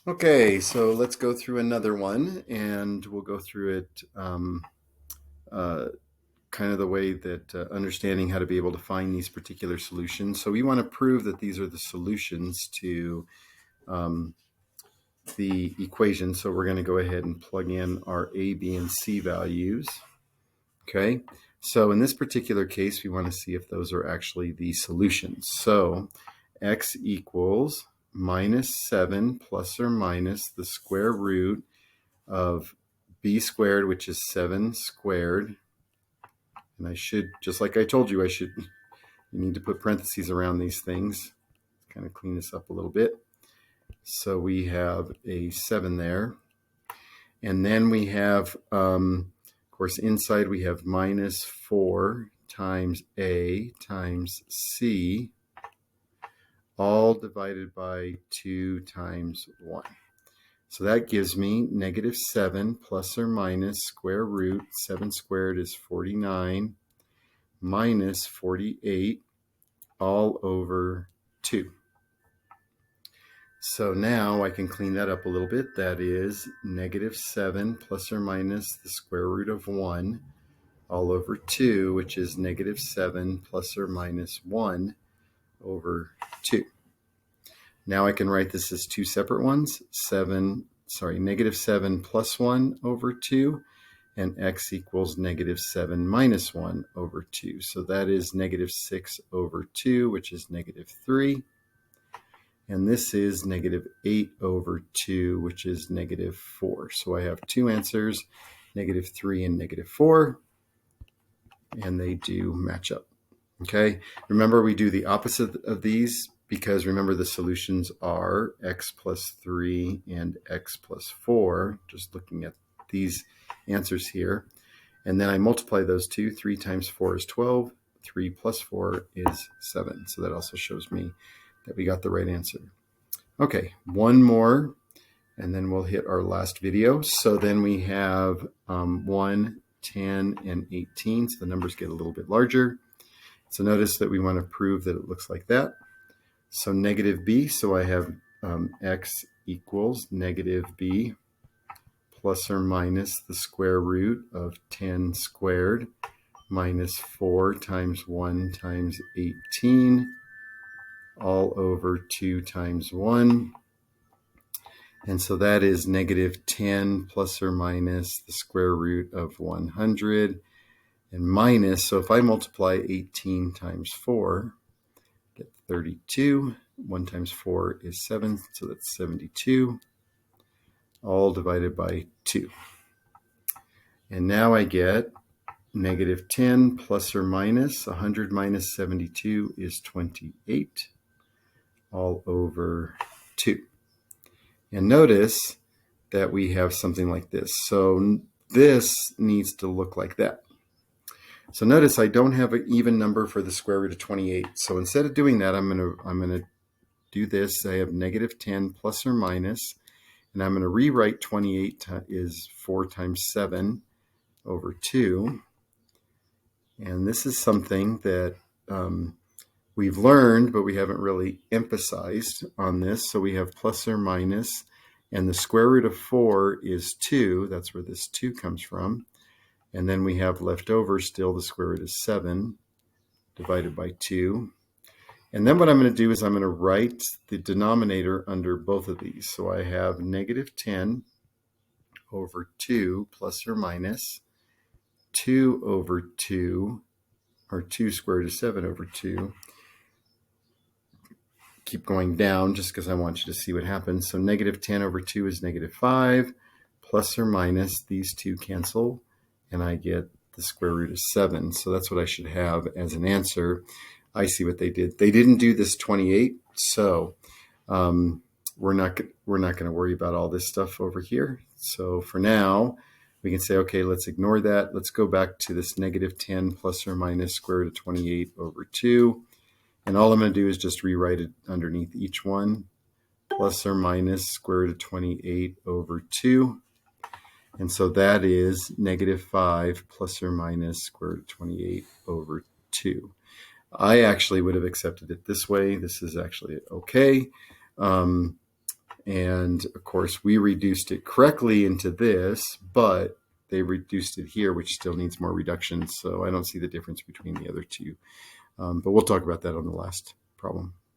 Okay, so let's go through another one, and we'll go through it uh, kind of the way that understanding how to be able to find these particular solutions. So we want to prove that these are the solutions to um, the equation. So we're going to go ahead and plug in our A, B, and C values. Okay, so in this particular case, we want to see if those are actually the solutions. So x equals -7 plus or minus the square root of b squared, which is 7 squared. And I should, just like I told you, you need to put parentheses around these things. Kind of clean this up a little bit. So we have a 7 there. And then we have, of course, inside we have -4 times a times c, all divided by 2 times 1. So that gives me -7 plus or minus square root. 7 squared is 49 minus 48 all over 2. So now I can clean that up a little bit. That is -7 plus or minus the square root of 1 all over 2, which is -7 plus or minus 1 over 2. Now I can write this as two separate ones. -7 plus 1 over 2, and x equals -7 minus 1 over 2. So that is -6 over 2, which is -3. And this is -8 over 2, which is -4. So I have two answers, -3 and -4, and they do match up. Okay, remember we do the opposite of these because remember the solutions are x plus 3 and x plus 4, just looking at these answers here. And then I multiply those two. 3 times 4 is 12. 3 plus 4 is 7. So that also shows me that we got the right answer. Okay, one more, and then we'll hit our last video. So then we have 1, 10, and 18. So the numbers get a little bit larger. So notice that we want to prove that it looks like that. So -b, so I have x equals -b plus or minus the square root of 10 squared minus 4 times 1 times 18 all over 2 times 1. And so that is -10 plus or minus the square root of 100 and minus, so if I multiply 18 times 4, get 32. 1 times 4 is 7, so that's 72, all divided by 2. And now I get -10 plus or minus 100 minus 72 is 28, all over 2. And notice that we have something like this. So this needs to look like that. So notice I don't have an even number for the square root of 28. So instead of doing that, I'm gonna do this. I have -10 plus or minus, and I'm going to rewrite 28 is 4 times 7 over 2. And this is something that we've learned, but we haven't really emphasized on this. So we have plus or minus, and the square root of 4 is 2. That's where this 2 comes from. And then we have left over still the square root is 7 divided by 2. And then what I'm going to do is I'm going to write the denominator under both of these. So I have -10 over 2 plus or minus 2 over 2, or 2 squared is 7 over 2. Keep going down just because I want you to see what happens. So -10 over 2 is -5, plus or minus these two cancel, and I get the square root of 7. So that's what I should have as an answer. I see what they did. They didn't do this 28, so we're not going to worry about all this stuff over here. So for now, we can say, okay, let's ignore that. Let's go back to this -10 plus or minus square root of 28 over 2. And all I'm going to do is just rewrite it underneath each one. Plus or minus square root of 28 over 2. And so that is -5 plus or minus square root of 28 over 2. I actually would have accepted it this way. This is actually okay. And of course, we reduced it correctly into this, but they reduced it here, which still needs more reduction. So I don't see the difference between the other two. But we'll talk about that on the last problem.